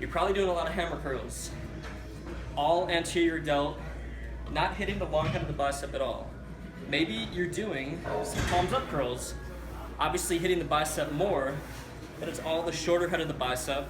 You're probably doing a lot of hammer curls. All anterior delt, not hitting the long head of the bicep at all. Maybe you're doing some palms up curls, obviously hitting the bicep more, but it's all the shorter head of the bicep.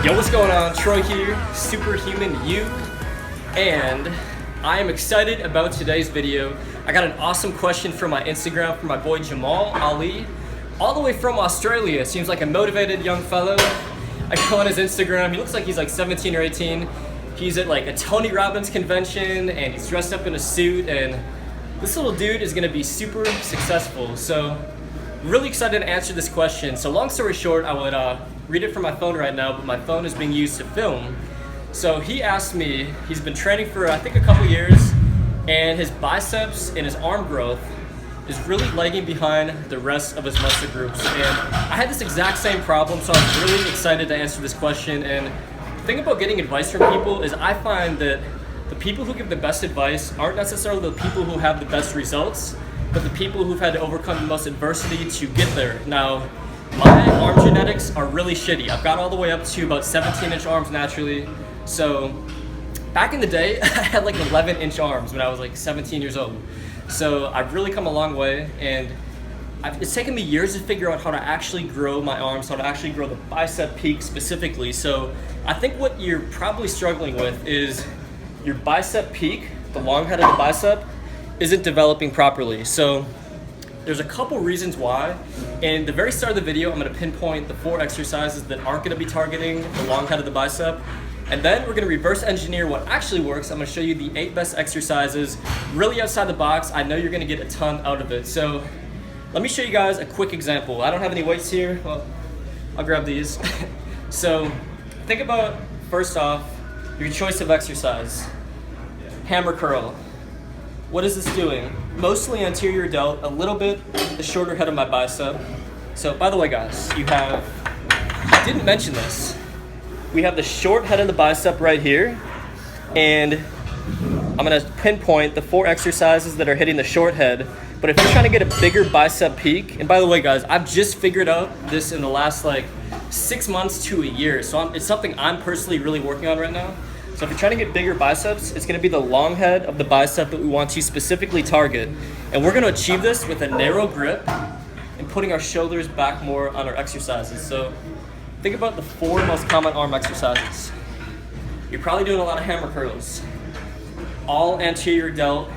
Yo, what's going on? Troy here, Superhuman You, and I am excited about today's video. I got an awesome question from my Instagram from my boy Jamal Ali, all the way from Australia. Seems like a motivated young fellow. I go on his Instagram, he looks like he's like 17 or 18. He's at like a Tony Robbins convention and he's dressed up in a suit, and this little dude is gonna be super successful. So, really excited to answer this question. So long story short, I would read it from my phone right now, but my phone is being used to film. So he asked me, he's been training for I think a couple years, and his biceps and his arm growth is really lagging behind the rest of his muscle groups. And I had this exact same problem, so I'm really excited to answer this question. And the thing about getting advice from people is I find that the people who give the best advice aren't necessarily the people who have the best results, but the people who've had to overcome the most adversity to get there. Now, my arm genetics are really shitty. I've got all the way up to about 17-inch arms naturally. So back in the day, I had like 11-inch arms when I was like 17 years old. So I've really come a long way, and it's taken me years to figure out how to actually grow my arms, how to actually grow the bicep peak specifically. So I think what you're probably struggling with is your bicep peak, the long head of the bicep, isn't developing properly. So there's a couple reasons why. In the very start of the video, I'm gonna pinpoint the 4 exercises that aren't gonna be targeting the long head of the bicep. And then we're gonna reverse engineer what actually works. I'm gonna show you the 8 best exercises, really outside the box. I know you're gonna get a ton out of it. So let me show you guys a quick example. I don't have any weights here. Well, I'll grab these. So think about, first off, your choice of exercise. Hammer curl. What is this doing? Mostly anterior delt, a little bit the shorter head of my bicep. So by the way guys, I didn't mention this. We have the short head of the bicep right here, and I'm gonna pinpoint the 4 exercises that are hitting the short head. But if you're trying to get a bigger bicep peak, and by the way guys, I've just figured out this in the last like 6 months to a year. So it's something I'm personally really working on right now. So if you're trying to get bigger biceps, it's gonna be the long head of the bicep that we want to specifically target. And we're gonna achieve this with a narrow grip and putting our shoulders back more on our exercises. So think about the 4 most common arm exercises. You're probably doing a lot of hammer curls. All anterior delt,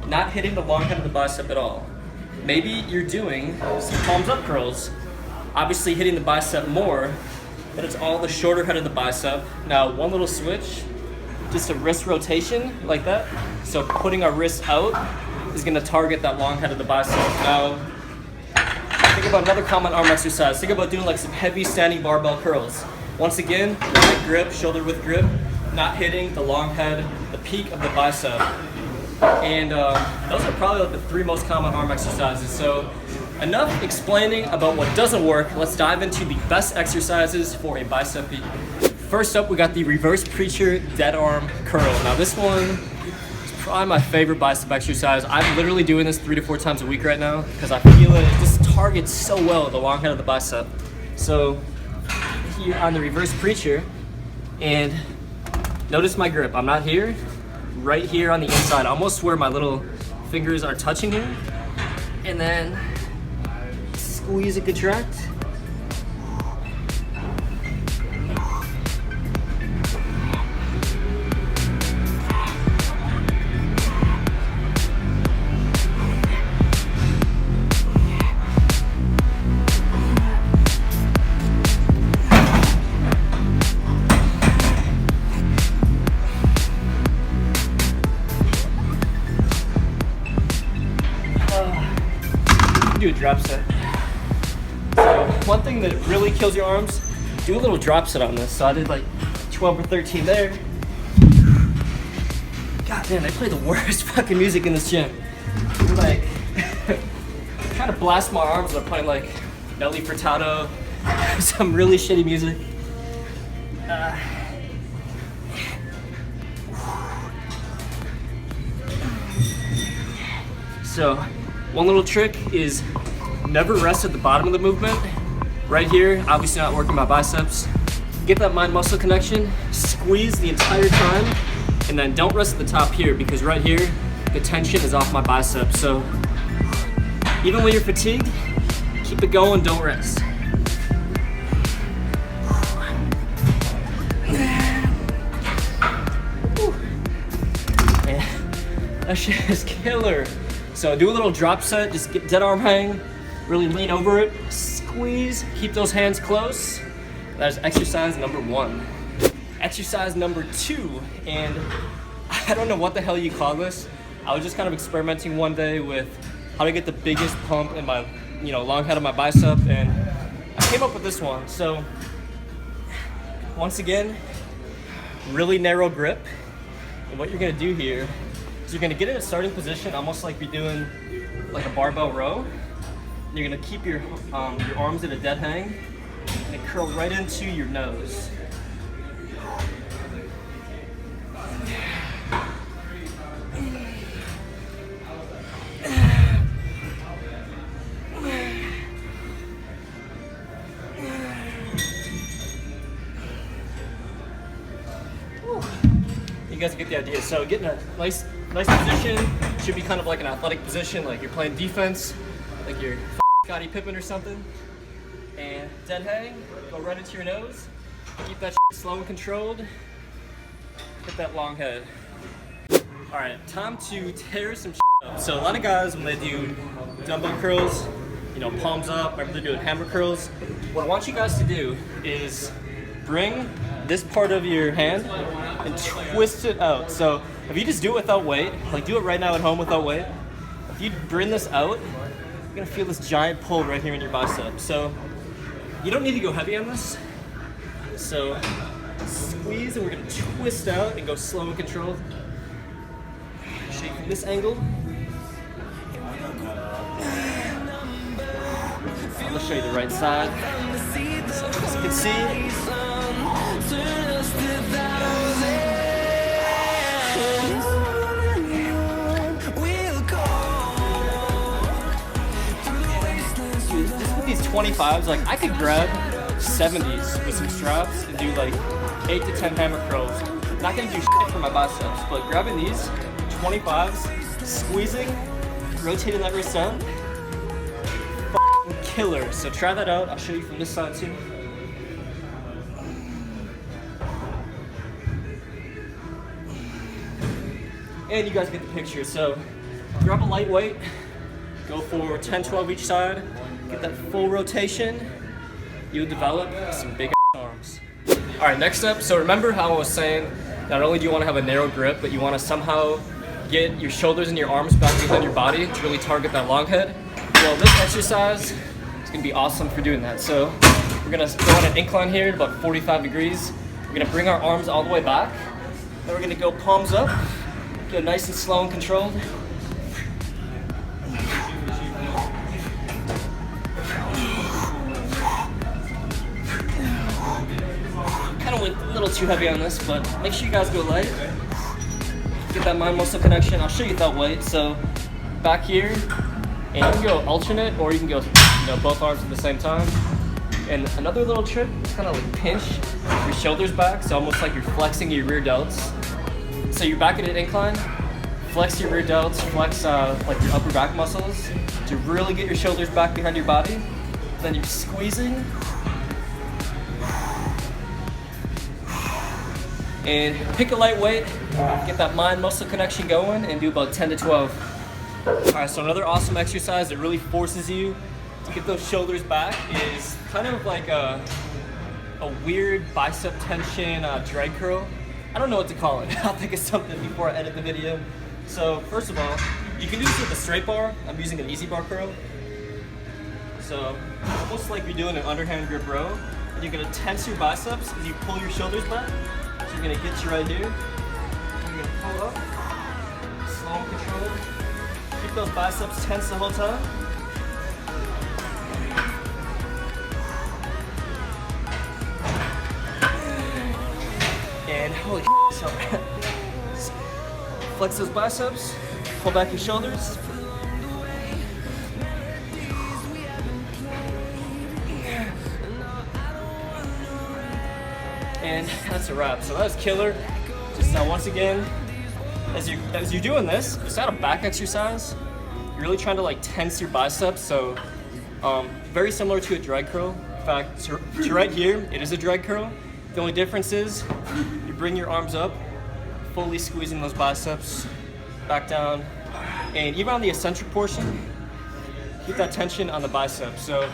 not hitting the long head of the bicep at all. Maybe you're doing some palms up curls, obviously hitting the bicep more, but it's all the shorter head of the bicep. Now, one little switch, just a wrist rotation like that. So putting our wrist out is gonna target that long head of the bicep. Now, think about another common arm exercise. Think about doing like some heavy standing barbell curls. Once again, light grip, shoulder width grip, not hitting the long head, the peak of the bicep. And those are probably like the 3 most common arm exercises. So enough explaining about what doesn't work. Let's dive into the best exercises for a bicep peak. First up, we got the reverse preacher dead arm curl. Now this one is probably my favorite bicep exercise. I'm literally doing this 3 to 4 times a week right now because I feel it just targets so well the long head of the bicep. So here on the reverse preacher, and notice my grip. I'm not here, right here on the inside, almost where my little fingers are touching here. And then squeeze and contract. Do a drop set. So one thing that really kills your arms, do a little drop set on this. So I did like 12 or 13 there. God man, they play the worst fucking music in this gym. Like, trying to blast my arms, I'm playing like Nelly Furtado, some really shitty music. So, one little trick is never rest at the bottom of the movement. Right here, obviously not working my biceps. Get that mind-muscle connection, squeeze the entire time, and then don't rest at the top here, because right here, the tension is off my biceps. So, even when you're fatigued, keep it going, don't rest. Man, that shit is killer. So do a little drop set, just get dead arm hang, really lean over it, squeeze, keep those hands close. That is exercise number 1. Exercise number 2, and I don't know what the hell you call this. I was just kind of experimenting one day with how to get the biggest pump in my, long head of my bicep, and I came up with this one. So once again, really narrow grip. And what you're gonna do here is you're gonna get in a starting position, almost like you're doing like a barbell row. And you're gonna keep your arms at a dead hang and it curl right into your nose. You guys get the idea. So getting a nice position, should be kind of like an athletic position, like you're playing defense, like you're Scottie Pippen or something. And dead hang, go right into your nose. Keep that shit slow and controlled. Hit that long head. All right, time to tear some shit up. So a lot of guys, when they do dumbbell curls, palms up, whenever they're doing hammer curls, what I want you guys to do is bring this part of your hand and twist it out. So if you just do it without weight, like do it right now at home without weight, if you bring this out, you're gonna feel this giant pull right here in your bicep. So you don't need to go heavy on this. So squeeze, and we're gonna twist out and go slow and controlled. Shake from this angle. I'll show you the right side. So as you can see, these 25s, like I could grab 70s with some straps and do like 8 to 10 hammer curls. Not gonna do shit for my biceps, but grabbing these 25s, squeezing, rotating that wrist out, killer. So try that out. I'll show you from this side too. And you guys get the picture. So grab a lightweight, go for 10, 12 each side, get that full rotation. You'll develop some big arms. All right, next up. So remember how I was saying, not only do you want to have a narrow grip, but you want to somehow get your shoulders and your arms back behind your body to really target that long head. Well, this exercise is gonna be awesome for doing that. So we're gonna go on an incline here at about 45 degrees. We're gonna bring our arms all the way back. Then we're gonna go palms up, go nice and slow and controlled. Kind of went a little too heavy on this, but make sure you guys go light. Get that mind-muscle connection. I'll show you without weight. So back here, and you can go alternate, or you can go, both arms at the same time. And another little trick is kind of like pinch your shoulders back, so almost like you're flexing your rear delts. So you're back at an incline, flex your rear delts, flex like your upper back muscles to really get your shoulders back behind your body. Then you're squeezing. And pick a light weight, get that mind-muscle connection going, and do about 10 to 12. All right, so another awesome exercise that really forces you to get those shoulders back is kind of like a weird bicep tension drag curl. I don't know what to call it. I'll think of something before I edit the video. So first of all, you can do this with a straight bar. I'm using an easy bar curl. So almost like you're doing an underhand grip row, and you're gonna tense your biceps as you pull your shoulders back. So you're gonna get you right here. You're gonna pull up, slow and controlled. Keep those biceps tense the whole time. And holy so flex those biceps, pull back your shoulders. And that's a wrap. So that was killer. Just now once again, as you're doing this, it's not a back exercise. You're really trying to like tense your biceps. So very similar to a drag curl. In fact, to right here, it is a drag curl. The only difference is you bring your arms up, fully squeezing those biceps back down. And even on the eccentric portion, keep that tension on the bicep. So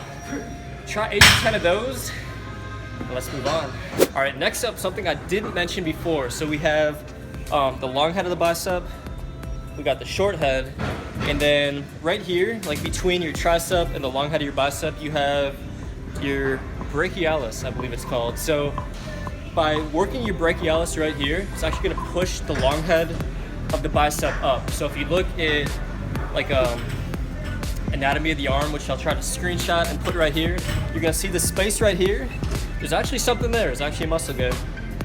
try 8 to 10 of those. Let's move on. All right, next up, something I didn't mention before. So we have the long head of the bicep, we got the short head, and then right here, like between your tricep and the long head of your bicep, you have your brachialis, I believe it's called. So by working your brachialis right here, it's actually gonna push the long head of the bicep up. So if you look at like anatomy of the arm, which I'll try to screenshot and put right here, you're gonna see the space right here. There's actually something there. It's actually a muscle good.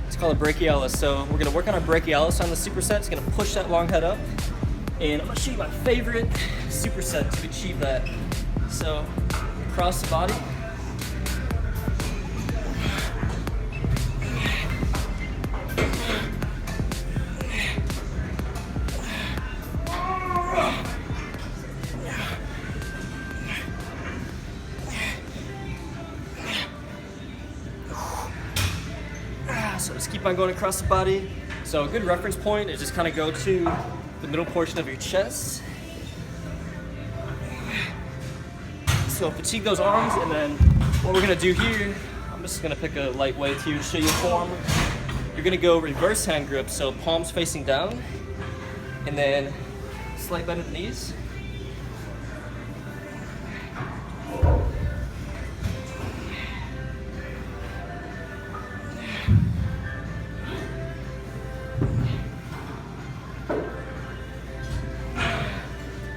It's called a brachialis. So we're gonna work on our brachialis on the superset. It's gonna push that long head up. And I'm gonna show you my favorite superset to achieve that. So across the body. So just keep on going across the body. So a good reference point is just kind of go to the middle portion of your chest. So fatigue those arms, and then what we're gonna do here, I'm just gonna pick a light weight here to show you the form. You're gonna go reverse hand grip, so palms facing down, and then slight bend at the knees.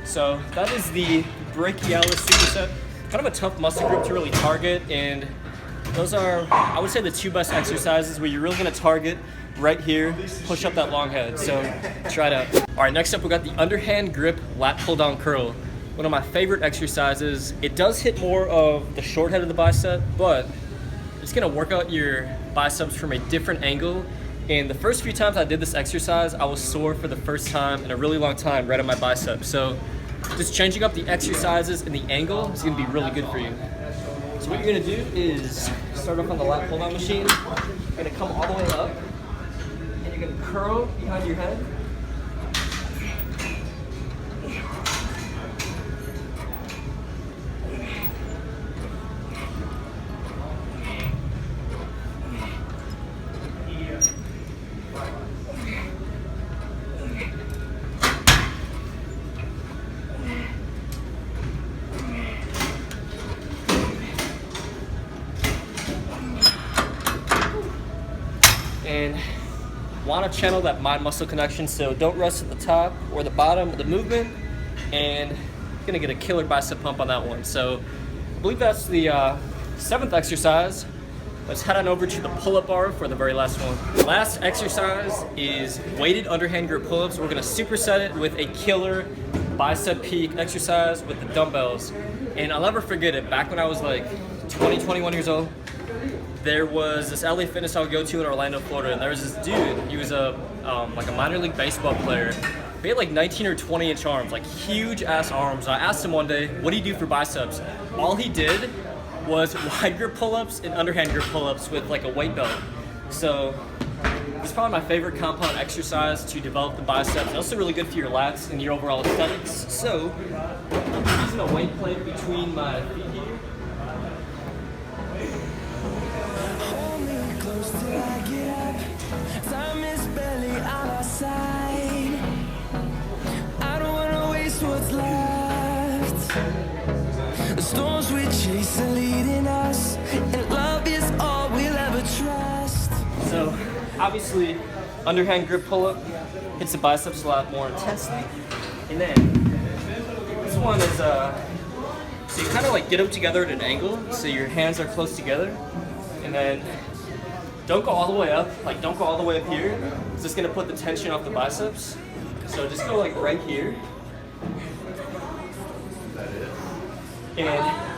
So that is the brachialis superset. Kind of a tough muscle group to really target, and those are, I would say, the 2 best exercises where you're really gonna target right here, push up that long head. So try it out. All right, next up we got the underhand grip lat pull down curl. One of my favorite exercises. It does hit more of the short head of the bicep, but it's gonna work out your biceps from a different angle. And the first few times I did this exercise, I was sore for the first time in a really long time right on my bicep. So just changing up the exercises and the angle is gonna be really good for you. So what you're gonna do is start off on the lat pull down machine. You're gonna come all the way up, and you're gonna curl behind your head. And want to channel that mind-muscle connection, so don't rest at the top or the bottom of the movement, and you're gonna get a killer bicep pump on that one. So I believe that's the 7th exercise. Let's head on over to the pull-up bar for the very last one. The last exercise is weighted underhand grip pull-ups. We're gonna superset it with a killer Bicep Peak exercise with the dumbbells. And I'll never forget it, back when I was like 20, 21 years old, there was this LA Fitness I would go to in Orlando, Florida, and there was this dude. He was like a minor league baseball player. He had like 19 or 20 inch arms, like huge ass arms. I asked him one day, what do you do for biceps? All he did was wide grip pull-ups and underhand grip pull-ups with like a weight belt. So it's probably my favorite compound exercise to develop the biceps. It's also really good for your lats and your overall aesthetics. So I'm using a weight plate between my feet here. Till I get up, time is barely on our side. I don't wanna waste what's left. The storms we chase are leading us, and love is all we'll ever trust. So obviously, underhand grip pull-up hits the biceps a lot more intensely. And then this one is so you kind of like get them together at an angle, so your hands are close together, and then don't go all the way up, like don't go all the way up here. It's just gonna put the tension off the biceps. So just go like right here. And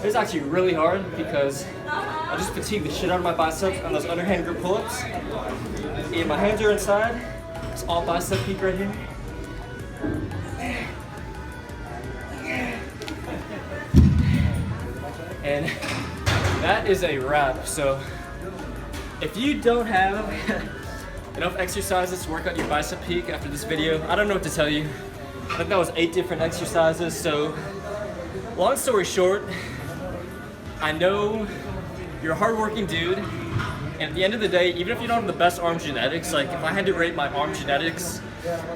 it's actually really hard because I just fatigue the shit out of my biceps on those underhand grip pull-ups. And my hands are inside. It's all bicep peak right here. And that is a wrap. So if you don't have enough exercises to work out your bicep peak after this video, I don't know what to tell you. I think that was 8 different exercises. So long story short, I know you're a hardworking dude, and at the end of the day, even if you don't have the best arm genetics, like if I had to rate my arm genetics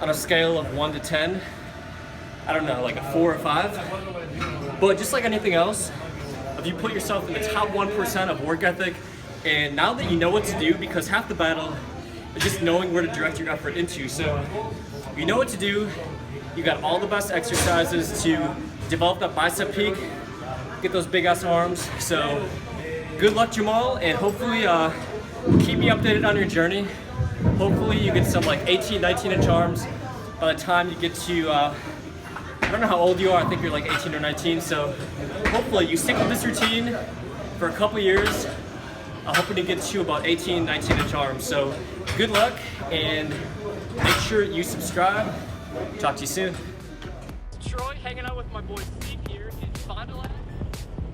on a scale of 1 to 10, I don't know, like a 4 or 5. But just like anything else, if you put yourself in the top 1% of work ethic, and now that you know what to do, because half the battle is just knowing where to direct your effort into. So if you know what to do, you got all the best exercises to develop that bicep peak, get those big ass arms. So good luck, Jamal, and hopefully keep me updated on your journey. Hopefully you get some like 18, 19 inch arms by the time you get to, I don't know how old you are, I think you're like 18 or 19, so hopefully you stick with this routine for a couple years. I'm hoping to get to about 18, 19 inch arms. So good luck, and make sure you subscribe. Talk to you soon. Troy hanging out with my boy Steve here in Fond du Lac,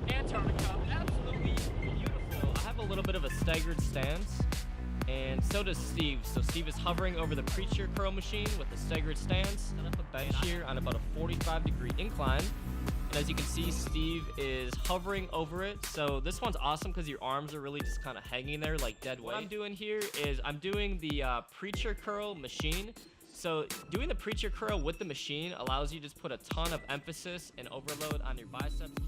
Antarctica. Absolutely beautiful. I have a little bit of a staggered stance, and so does Steve. So Steve is hovering over the preacher curl machine with a staggered stance. Set up a bench here on about a 45-degree incline. And as you can see, Steve is hovering over it. So this one's awesome because your arms are really just kind of hanging there like dead weight. What I'm doing here is I'm doing the preacher curl machine. So doing the preacher curl with the machine allows you to just put a ton of emphasis and overload on your biceps.